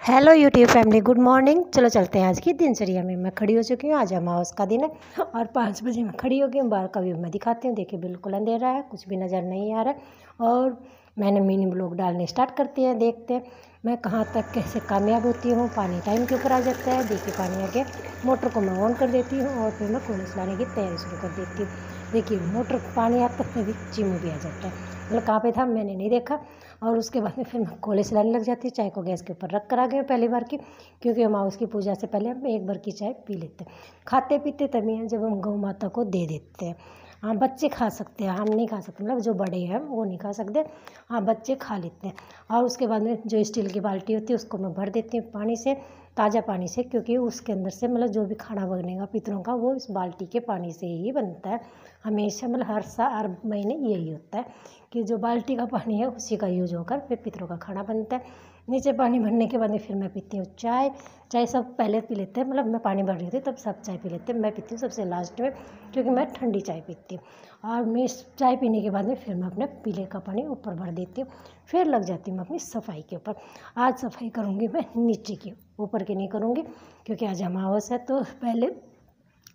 Hello YouTube family, good morning. चलो चलते हैं आज की दिनचर्या में। मैं खड़ी हो चुकी हूँ, आज अमावस का दिन है और 5 बजे मैं खड़ी हो गई हूँ। बाहर का व्यू मैं दिखाती हूँ। देखिए बिल्कुल अंधेरा है, कुछ भी नज़र नहीं आ रहा है और मैंने मिनी ब्लॉग डालने स्टार्ट करती है। देखते हैं मैं कहाँ तक कैसे कामयाब होती हूँ। पानी टाइम के ऊपर आ जाता है। देखिए पानी आ गया, मोटर को मैं ऑन कर देती हूँ और फिर मैं कॉलेज लाने की तैयारी शुरू कर देती हूँ। देखिए मोटर पानी आता तक में भी चिमू भी आ जाता है। मतलब कहाँ पे था मैंने नहीं देखा। और उसके बाद में फिर मैं कॉलेज लाने लग जाती हूँ। चाय को गैस के ऊपर रख कर आ गए पहली बार की, क्योंकि हम उसकी पूजा से पहले हम एक बार की चाय पी लेते हैं। खाते पीते तभी हैं जब हम गौ माता को दे देते हैं। हाँ बच्चे खा सकते हैं, हम नहीं खा सकते, मतलब जो बड़े हैं वो नहीं खा सकते। हाँ बच्चे खा लेते हैं। और उसके बाद में जो स्टील की बाल्टी होती है उसको मैं भर देती हूँ पानी से, ताज़ा पानी से, क्योंकि उसके अंदर से मतलब जो भी खाना बनेगा पितरों का वो इस बाल्टी के पानी से ही बनता है हमेशा। मतलब हर महीने यही होता है कि जो बाल्टी का पानी है उसी का यूज होकर फिर पितरों का खाना बनता है। नीचे पानी भरने के बाद में फिर मैं पीती हूँ चाय। चाय सब पहले पी लेते हैं, मतलब मैं पानी भर रही होती तब सब चाय पी लेते हैं। मैं पीती हूँ सबसे लास्ट में, क्योंकि मैं ठंडी चाय पीती हूँ। और मैं चाय पीने के बाद में फिर मैं अपने पीले का पानी ऊपर भर देती हूँ। फिर लग जाती हूँ मैं अपनी सफाई के ऊपर। आज सफाई करूँगी मैं नीचे की, ऊपर की नहीं करूँगी, क्योंकि आज अमावस है। तो पहले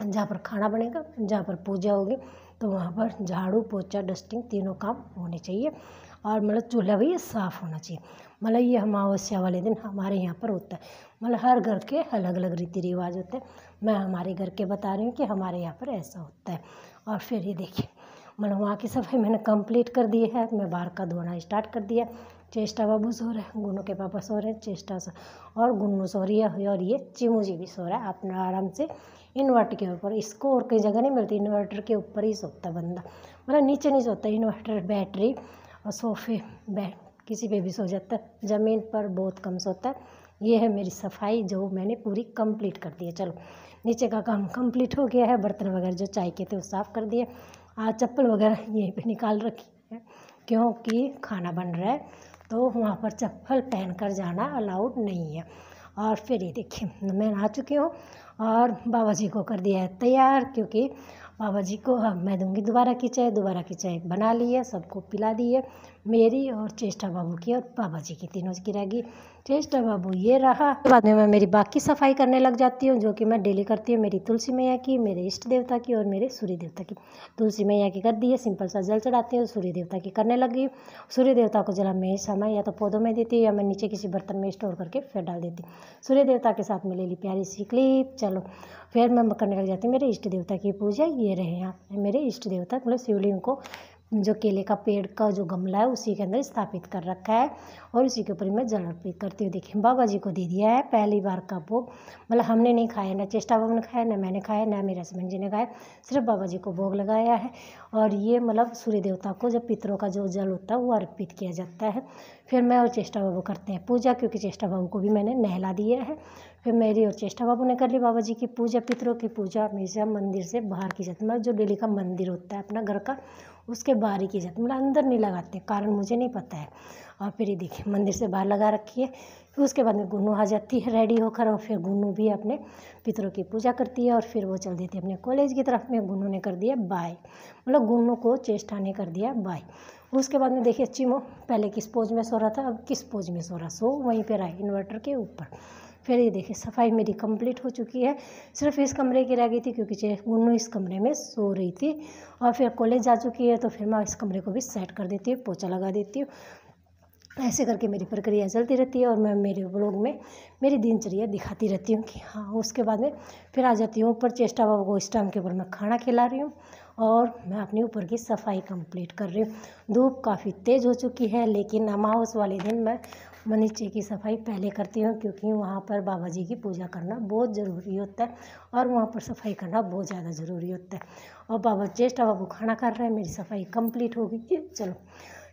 जहाँ पर खाना बनेगा, जहाँ पर पूजा होगी, तो वहाँ पर झाड़ू पोछा डस्टिंग तीनों काम होने चाहिए। और मतलब चूल्हा भी साफ़ होना चाहिए। मतलब ये अमावस्या वाले दिन हमारे यहाँ पर होता है। मतलब हर घर के अलग अलग रीति रिवाज होते हैं। मैं हमारे घर के बता रही हूँ कि हमारे यहाँ पर ऐसा होता है। और फिर ये देखिए मतलब वहाँ की सफाई मैंने कंप्लीट कर दी है। मैं बाहर का धोना स्टार्ट कर दिया। चेष्टा बाबू सो रहे हैं, गुन्नू के पापा सो रहे हैं, चेष्टा और गुन्नू सो रही है और ये चिमू जी भी सो रहा है अपना आराम से इन्वर्टर के ऊपर। इसको और कहीं जगह नहीं मिलती, इन्वर्टर के ऊपर ही सोता बंदा। मतलब नीचे नहीं सोता, इन्वर्टर बैटरी और सोफे बैठ किसी पे भी सो जाता है, ज़मीन पर बहुत कम सोता है। ये है मेरी सफाई जो मैंने पूरी कंप्लीट कर दी है। चलो नीचे का काम कंप्लीट हो गया है। बर्तन वगैरह जो चाय के थे वो साफ़ कर दिए। आज चप्पल वगैरह यहीं पे निकाल रखी है, क्योंकि खाना बन रहा है तो वहाँ पर चप्पल पहन कर जाना अलाउड नहीं है। और फिर ये देखिए मैं नहा चुकी हूँ और बाबा जी को कर दिया है तैयार, क्योंकि बाबा जी को मैं दूंगी दोबारा की चाय बना ली है, सबको पिला दी है। मेरी और चेष्टा बाबू की और बाबा जी की, तीनों की रहेगी। चेष्टा बाबू ये रहा। बाद में मैं मेरी बाकी सफाई करने लग जाती हूँ, जो कि मैं डेली करती हूँ। मेरी तुलसी मैया की, मेरे इष्ट देवता की और मेरे सूर्य देवता की। तुलसी मैया की कर दी है, सिंपल सा जल चढ़ाती हूँ। सूर्य देवता की करने लगी हूँ। सूर्य देवता को जला मैं समय या तो पौधों में देती हूँ या मैं नीचे किसी बर्तन में स्टोर करके फिर डाल देती हूँ। सूर्य देवता के साथ में ले ली प्यारी सी क्लिप। चलो फिर मैं करने लग जाती हूँ मेरे इष्ट देवता की पूजा। ये रहे यहाँ मेरे इष्ट देवता, मतलब शिवलिंग को जो केले का पेड़ का जो गमला है उसी के अंदर स्थापित कर रखा है और उसी के ऊपर मैं जल अर्पित करती हूँ। देखिए बाबा जी को दे दिया है पहली बार का भोग। मतलब हमने नहीं खाया, ना चेष्टा बाबू ने खाया, ना मैंने खाया, ना मेरे हस्बैंड जी ने खाया, सिर्फ बाबा जी को भोग लगाया है। और ये मतलब सूर्य देवता को जब पितरों का जो जल होता है वो अर्पित किया जाता है। फिर मैं और चेष्टा बाबू करते हैं पूजा, क्योंकि चेष्टा बाबू को भी मैंने नहला दिया है। फिर मेरी और चेष्टा बाबू ने कर ली बाबा जी की पूजा। पितरों की पूजा हमेशा मंदिर से बाहर की जाती है, मतलब जो डेली का मंदिर होता है अपना घर का उसके बाहर ही की जाती है, मतलब अंदर नहीं लगाते, कारण मुझे नहीं पता है। और फिर ये देखिए मंदिर से बाहर लगा रखी है। फिर उसके बाद में गुन्नू आ जाती है रेडी होकर और फिर गुन्नू भी अपने पितरों की पूजा करती है और फिर वो चल देती है अपने कॉलेज की तरफ में। गुन्नू ने कर दिया बाय, मतलब गुन्नू को चेष्टा ने कर दिया बाय। उसके बाद में देखिए चिमो पहले किस पोज में सो रहा था, अब किस पोज में सो रहा, सो वहीं पर आए इन्वर्टर के ऊपर। फिर ये देखिए सफाई मेरी कंप्लीट हो चुकी है। सिर्फ इस कमरे की रह गई थी, क्योंकि गुन्नू इस कमरे में सो रही थी। और फिर कॉलेज जा चुकी है तो फिर मैं इस कमरे को भी सेट कर देती हूँ, पोछा लगा देती हूँ। ऐसे करके मेरी प्रक्रिया चलती रहती है और मैं मेरे ब्लॉग में मेरी दिनचर्या दिखाती रहती हूँ कि हाँ। उसके बाद में फिर आ जाती हूँ ऊपर। चेष्टा बाबू को इस टाइम के ऊपर मैं खाना खिला रही हूँ और मैं अपने ऊपर की सफाई कंप्लीट कर रही हूँ। धूप काफ़ी तेज़ हो चुकी है, लेकिन अमावस वाले दिन मैं नीचे की सफाई पहले करती हूँ, क्योंकि वहाँ पर बाबा जी की पूजा करना बहुत ज़रूरी होता है और वहाँ पर सफाई करना बहुत ज़्यादा ज़रूरी होता है। और बाबा चेष्टा बाबू खाना कर रहे हैं, मेरी सफाई कंप्लीट हो गई है। चलो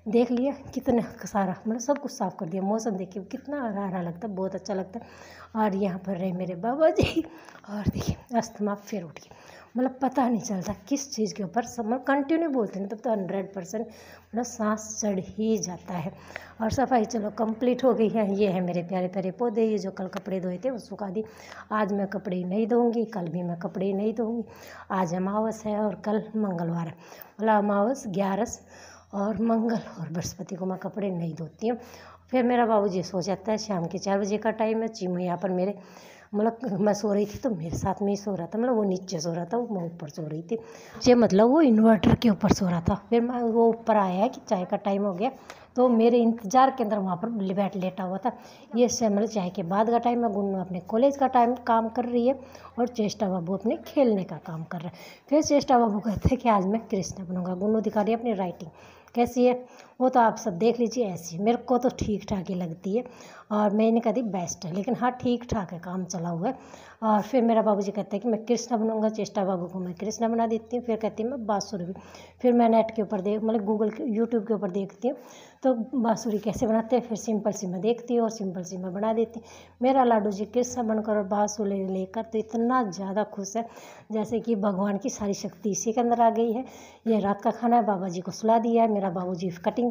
देख लिया कितना सारा, मतलब सब कुछ साफ़ कर दिया। मौसम देखिए कितना हरा हरा लगता है, बहुत अच्छा लगता है। और यहाँ पर रहे मेरे बाबा जी और देखिए अस्थमा फिर उठ गई। मतलब पता नहीं चलता किस चीज़ के ऊपर सब कंटिन्यू बोलते हैं तब तो 100% मतलब सांस चढ़ ही जाता है। और सफाई चलो कंप्लीट हो गई है। ये है मेरे प्यारे प्यारे पौधे, ये जो कल कपड़े धोए थे वो सुखा दी। आज मैं कपड़े नहीं धोऊंगी, कल भी मैं कपड़े नहीं धोऊंगी। आज अमावस है और कल मंगलवार है, मतलब अमावस 11 और मंगल और बृहस्पति को मैं कपड़े नहीं धोती हूँ। फिर मेरा बाबूजी सो जाता है, शाम के 4 बजे का टाइम है। चीमू यहाँ पर मेरे मतलब मैं सो रही थी तो मेरे साथ में ही सो रहा था, मतलब वो नीचे सो रहा था, मैं ऊपर सो रही थी। नीचे मतलब वो इन्वर्टर के ऊपर सो रहा था। फिर मैं वो ऊपर आया कि चाय का टाइम हो गया, तो मेरे इंतज़ार के अंदर वहाँ पर लेटा हुआ था। ये से मतलब चाय के बाद का टाइम है, गुन्नू अपने कॉलेज का टाइम काम कर रही है और चेष्टा बाबू अपने खेलने का काम कर रहा है। फिर चेष्टा बाबू कहते हैं कि आज मैं कृष्णा बनूंगा। गुन्नू दिखा रही है अपनी राइटिंग कैसी है, वो तो आप सब देख लीजिए। ऐसी मेरे को तो ठीक ठाक ही लगती है और मैंने कहा दी बेस्ट है, लेकिन हाँ ठीक ठाक है, काम चला हुआ है। और फिर मेरा बाबूजी कहते हैं कि मैं कृष्णा बनूंगा, चेष्टा बाबू को मैं कृष्णा बना देती हूँ। फिर कहती हूँ मैं बाँसुरी भी। फिर मैं नेट के ऊपर मतलब गूगल के यूट्यूब के ऊपर देखती हूँ तो बाँसुरी कैसे बनाते हैं। फिर सिंपल सी मैं देखती हूँ और सिंपल सी मैं बना देती हूँ। मेरा लाडू जी कृष्णा बनकर और बाँसुरी लेकर तो इतना ज़्यादा खुश है जैसे कि भगवान की सारी शक्ति इसी के अंदर आ गई है। ये रात का खाना है, बाबा जी को सुला दिया है। मेरा बाबूजी कटिंग